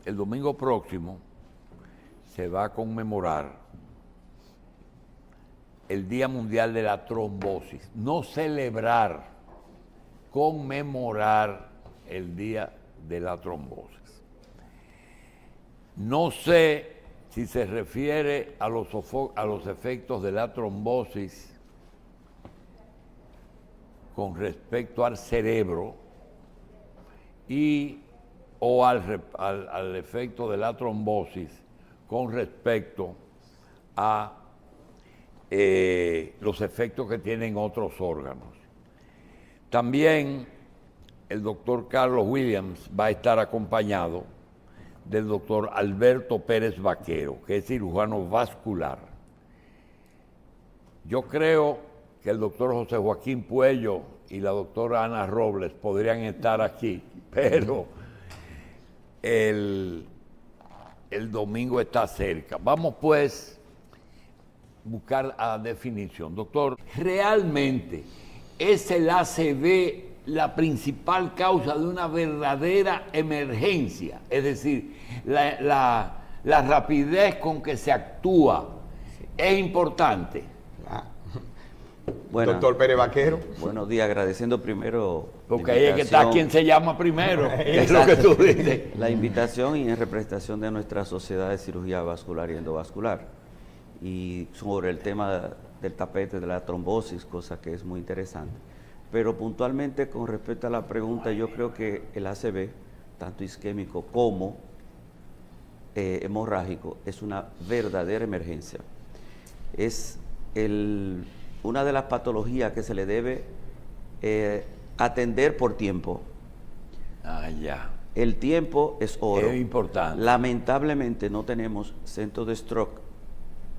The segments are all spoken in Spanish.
el domingo próximo se va a conmemorar el Día Mundial de la Trombosis. No celebrar, conmemorar el Día de la Trombosis. No sé si se refiere a los efectos de la trombosis con respecto al cerebro o al efecto de la trombosis con respecto a los efectos que tienen otros órganos. También el doctor Carlos Williams va a estar acompañado del doctor Alberto Pérez Vaquero, que es cirujano vascular. Yo creo que el doctor José Joaquín Puello y la doctora Ana Robles podrían estar aquí, pero el domingo está cerca. Vamos pues a buscar la definición. Doctor, ¿realmente es el ACV la principal causa de una verdadera emergencia? Es decir, la rapidez con que se actúa es importante. Bueno, Doctor Pérez Vaquero. Buenos días, agradeciendo primero. Porque ahí es que está quien se llama primero, es lo que tú dices. La invitación y en representación de nuestra Sociedad de Cirugía Vascular y Endovascular. Y sobre el tema del tapete de la trombosis, cosa que es muy interesante. Pero puntualmente con respecto a la pregunta, yo creo que el ACV, tanto isquémico como hemorrágico, es una verdadera emergencia. Es una de las patologías que se le debe atender por tiempo. Ah, ya. El tiempo es oro. Es importante. Lamentablemente no tenemos centros de stroke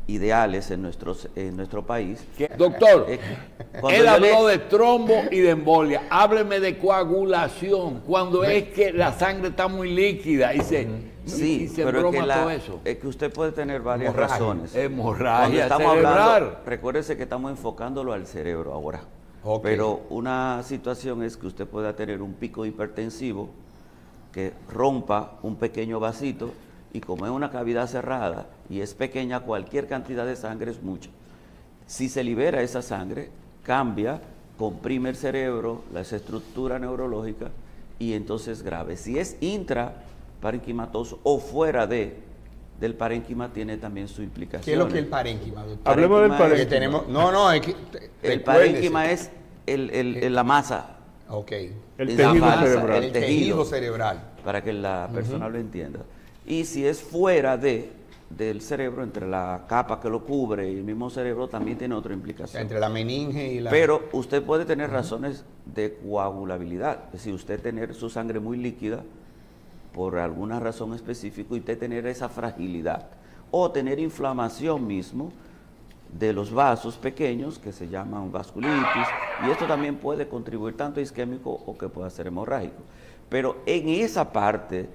ideales en nuestro país. Doctor, él habló de trombo y de embolia. Hábleme de coagulación, cuando es que la sangre está muy líquida y se pero broma es que todo eso. Es que usted puede tener varias razones. Hemorragia Cuando estamos cerebral. hablando, recuérdese que estamos enfocándolo al cerebro ahora. Okay. Pero una situación es que usted pueda tener un pico hipertensivo que rompa un pequeño vasito, y como es una cavidad cerrada y es pequeña, cualquier cantidad de sangre es mucha. Si se libera esa sangre, cambia, comprime el cerebro, las estructuras neurológicas, y entonces es grave. Si es intraparenquimatoso o fuera del parénquima, tiene también su implicación. ¿Qué es lo que es el parénquima, doctor? Hablemos del parénquima. Que tenemos, no, es que... El parénquima es la masa. Ok. El La tejido masa, cerebral. El tejido cerebral. Para que la persona lo entienda. Y si es fuera del cerebro, entre la capa que lo cubre y el mismo cerebro, también tiene otra O implicación. sea, entre la meninge y la... Pero usted puede tener razones de coagulabilidad, es decir, usted tener su sangre muy líquida por alguna razón específica y usted tener esa fragilidad, o tener inflamación mismo de los vasos pequeños que se llaman vasculitis, y esto también puede contribuir tanto a isquémico o que pueda ser hemorrágico. Pero en esa parte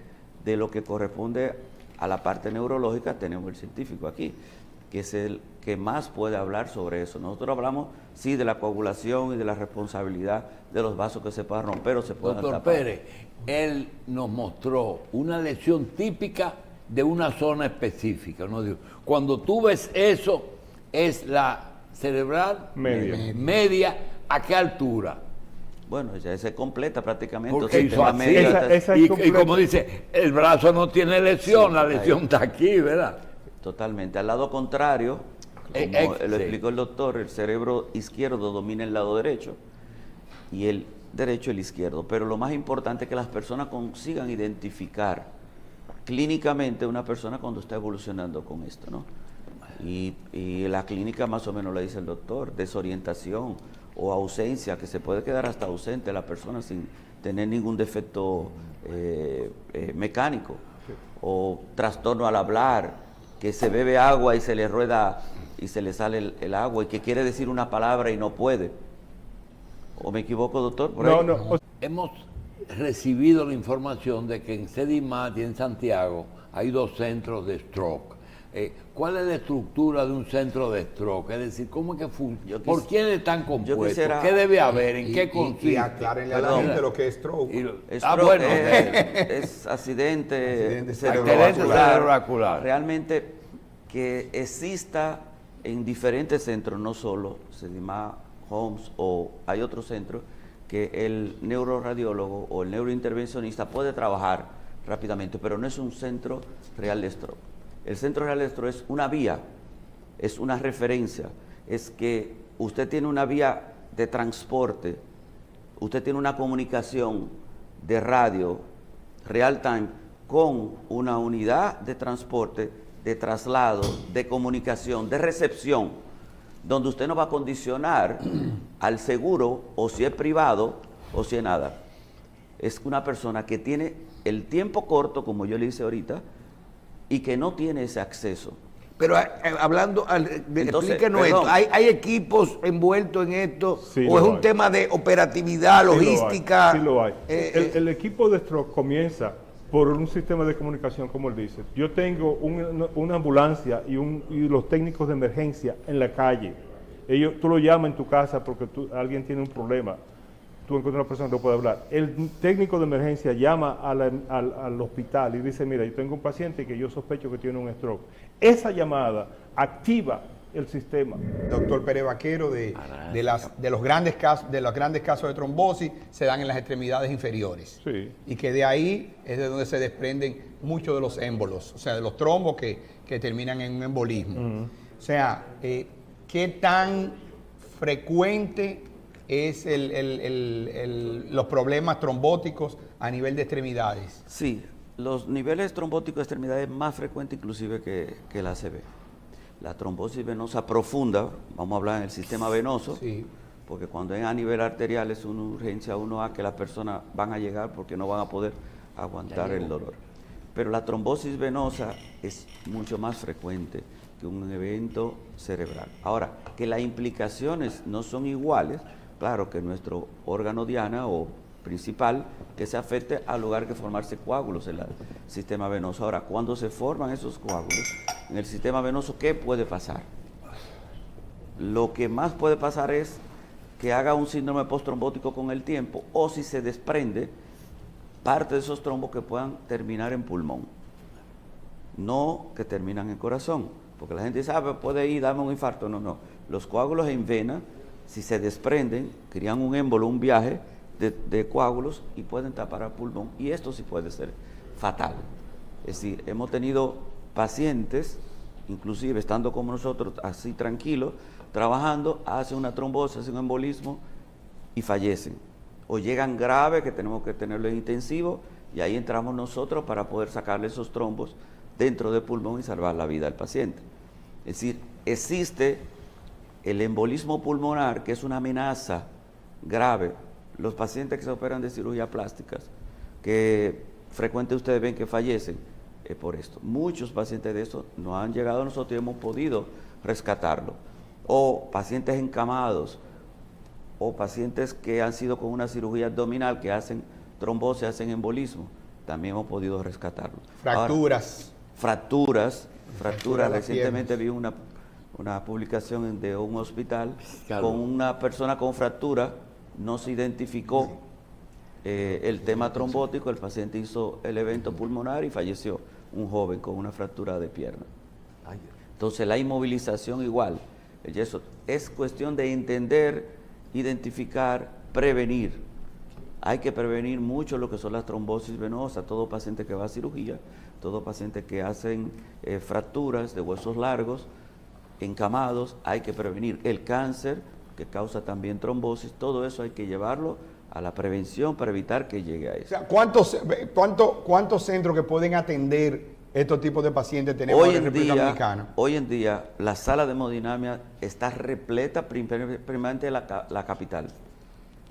de lo que corresponde a la parte neurológica tenemos el científico aquí, que es el que más puede hablar sobre eso. Nosotros hablamos, sí, de la coagulación y de la responsabilidad de los vasos que se puedan romper o se puedan Doctor tapar. Pérez, él nos mostró una lesión típica de una zona específica, ¿no? Cuando tú ves eso, es la cerebral media, ¿a qué altura? Bueno, ya se completa prácticamente. Porque el hizo sistema así. medio está- Y como dice, el brazo no tiene lesión, Sí, la lesión está aquí, ¿verdad? Totalmente. Al lado contrario, como lo sí. explicó el doctor, el cerebro izquierdo domina el lado derecho y el derecho el izquierdo. Pero lo más importante es que las personas consigan identificar clínicamente una persona cuando está evolucionando con esto, ¿no? Y la clínica más o menos le dice el doctor, desorientación o ausencia, que se puede quedar hasta ausente la persona sin tener ningún defecto mecánico, o trastorno al hablar, que se bebe agua y se le rueda y se le sale el agua, y que quiere decir una palabra y no puede. ¿O me equivoco, doctor? ¿Por ahí? No. Hemos recibido la información de que en Sedimat y en Santiago hay 2 centros de stroke. ¿Cuál es la estructura de un centro de stroke? Es decir, ¿cómo es que funciona? ¿Por quis- quiénes están compuestos? quisiera- ¿Qué debe haber? ¿En qué Y consiste? aclárenle a la Perdón. gente lo que es stroke. Stroke bueno. es accidente Accidente cerebrovascular. cerebrovascular. Realmente que exista en diferentes centros, no solo Sedima Homes o hay otros centros, que el neuroradiólogo o el neurointervencionista puede trabajar rápidamente, pero no es un centro real de stroke. El centro real de stroke es una vía, es una referencia, es que usted tiene una vía de transporte, usted tiene una comunicación de radio real time con una unidad de transporte, de traslado, de comunicación, de recepción, donde usted no va a condicionar al seguro o si es privado o si es nada. Es una persona que tiene el tiempo corto, como yo le hice ahorita, y que no tiene ese acceso. Pero hablando, Entonces, explíquenos perdón. esto. ¿Hay equipos envueltos en esto? Sí, ¿O es lo un hay. tema de operatividad, logística? Sí lo hay. El El equipo de stroke comienza por un sistema de comunicación, como él dice. Yo tengo una ambulancia y los técnicos de emergencia en la calle. Tú lo llamas en tu casa porque alguien tiene un problema. Tú encuentras una persona que no puede hablar. El técnico de emergencia llama al hospital y dice, mira, yo tengo un paciente que yo sospecho que tiene un stroke. Esa llamada activa el sistema. Doctor Pérez Vaquero, de los grandes casos de trombosis se dan en las extremidades inferiores. Sí. Y que de ahí es de donde se desprenden muchos de los émbolos, o sea, de los trombos que terminan en un embolismo. O sea, ¿qué tan frecuente es los problemas trombóticos a nivel de extremidades? Sí, los niveles trombóticos de extremidades más frecuentes inclusive que la ACV. La trombosis venosa profunda, vamos a hablar en el sistema venoso, Sí. porque cuando es a nivel arterial es una urgencia 1A que las personas van a llegar porque no van a poder aguantar el dolor. Pero la trombosis venosa es mucho más frecuente que un evento cerebral. Ahora, que las implicaciones no son iguales, claro que nuestro órgano diana o principal que se afecte al lugar que formarse coágulos en el sistema venoso. Ahora, cuando se forman esos coágulos en el sistema venoso, ¿qué puede pasar? Lo que más puede pasar es que haga un síndrome postrombótico con el tiempo o si se desprende parte de esos trombos que puedan terminar en pulmón, no que terminan en corazón, porque la gente dice, puede ir, darme un infarto. No, no. Los coágulos en vena, si se desprenden, crean un émbolo, un viaje de coágulos y pueden tapar al pulmón, y esto sí puede ser fatal. Es decir, hemos tenido pacientes, inclusive estando como nosotros, así tranquilos, trabajando, hacen una trombosis, hacen un embolismo y fallecen. O llegan graves, que tenemos que tenerlo en intensivo, y ahí entramos nosotros para poder sacarle esos trombos dentro del pulmón y salvar la vida del paciente. Es decir, existe el embolismo pulmonar, que es una amenaza grave. Los pacientes que se operan de cirugía plásticas, que frecuentemente ustedes ven que fallecen, por esto. Muchos pacientes de estos nos han llegado a nosotros y hemos podido rescatarlo. O pacientes encamados, o pacientes que han sido con una cirugía abdominal, que hacen trombosis, hacen embolismo, también hemos podido rescatarlo. Fracturas. Fracturas. Fractura de las Recientemente piernas. vi una publicación de un hospital Claro. con una persona con fractura, no se identificó el tema trombótico, el paciente hizo el evento pulmonar y falleció un joven con una fractura de pierna. Entonces la inmovilización igual, el yeso, es cuestión de entender, identificar, prevenir. Hay que prevenir mucho lo que son las trombosis venosas, todo paciente que va a cirugía, todo paciente que hacen fracturas de huesos largos, encamados, hay que prevenir. El cáncer, que causa también trombosis, todo eso hay que llevarlo a la prevención para evitar que llegue a O eso. sea, ¿cuántos centros que pueden atender estos tipos de pacientes tenemos en República Dominicana? Hoy en día, la sala de hemodinamia está repleta, primeramente la capital.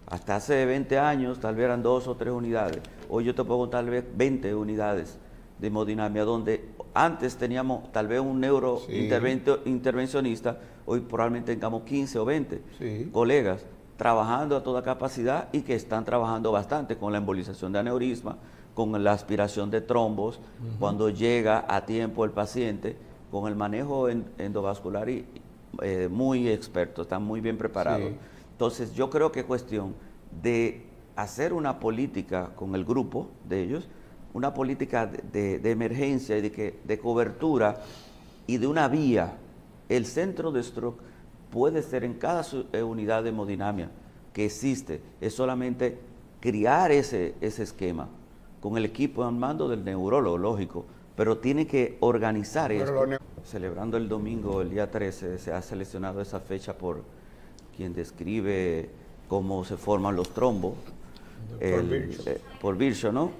Hasta hace 20 años, tal vez eran 2 o 3 unidades. Hoy yo te puedo contar tal vez 20 unidades de hemodinamia, donde antes teníamos tal vez un intervencionista, hoy probablemente tengamos 15 o 20 colegas trabajando a toda capacidad y que están trabajando bastante con la embolización de aneurisma, con la aspiración de trombos, cuando llega a tiempo el paciente con el manejo endovascular y muy expertos, están muy bien preparados. Sí. Entonces yo creo que es cuestión de hacer una política con el grupo de ellos, una política de emergencia y de cobertura y de una vía. El centro de stroke puede ser en cada unidad de hemodinamia que existe, es solamente criar ese esquema con el equipo al mando del neurólogo, lógico, pero tiene que organizar esto. Celebrando el domingo, el día 13, se ha seleccionado esa fecha por quien describe cómo se forman los trombos, por Virchow, ¿no?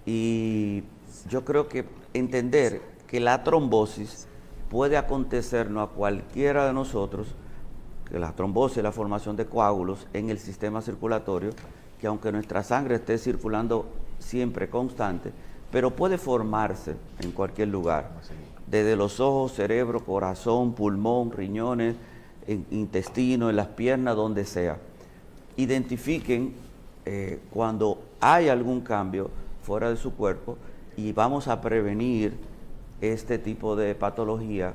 Y yo creo que entender que la trombosis puede acontecernos a cualquiera de nosotros, que la trombosis es la formación de coágulos en el sistema circulatorio, que aunque nuestra sangre esté circulando siempre constante, pero puede formarse en cualquier lugar, desde los ojos, cerebro, corazón, pulmón, riñones, intestino, en las piernas, donde sea. Identifiquen cuando hay algún cambio fuera de su cuerpo y vamos a prevenir este tipo de patología,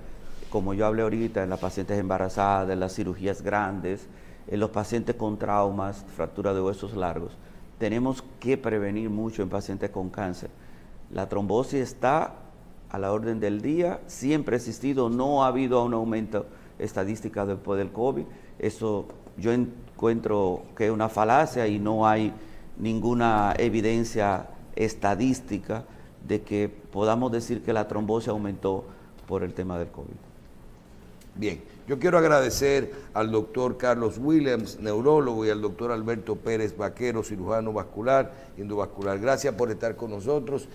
como yo hablé ahorita, en las pacientes embarazadas, en las cirugías grandes, en los pacientes con traumas, fractura de huesos largos. Tenemos que prevenir mucho en pacientes con cáncer. La trombosis está a la orden del día, siempre ha existido, no ha habido un aumento estadístico después del COVID. Eso yo encuentro que es una falacia y no hay ninguna evidencia estadística de que podamos decir que la trombosis aumentó por el tema del COVID. Bien, yo quiero agradecer al doctor Carlos Williams, neurólogo, y al doctor Alberto Pérez Vaquero, cirujano vascular y endovascular. Gracias por estar con nosotros.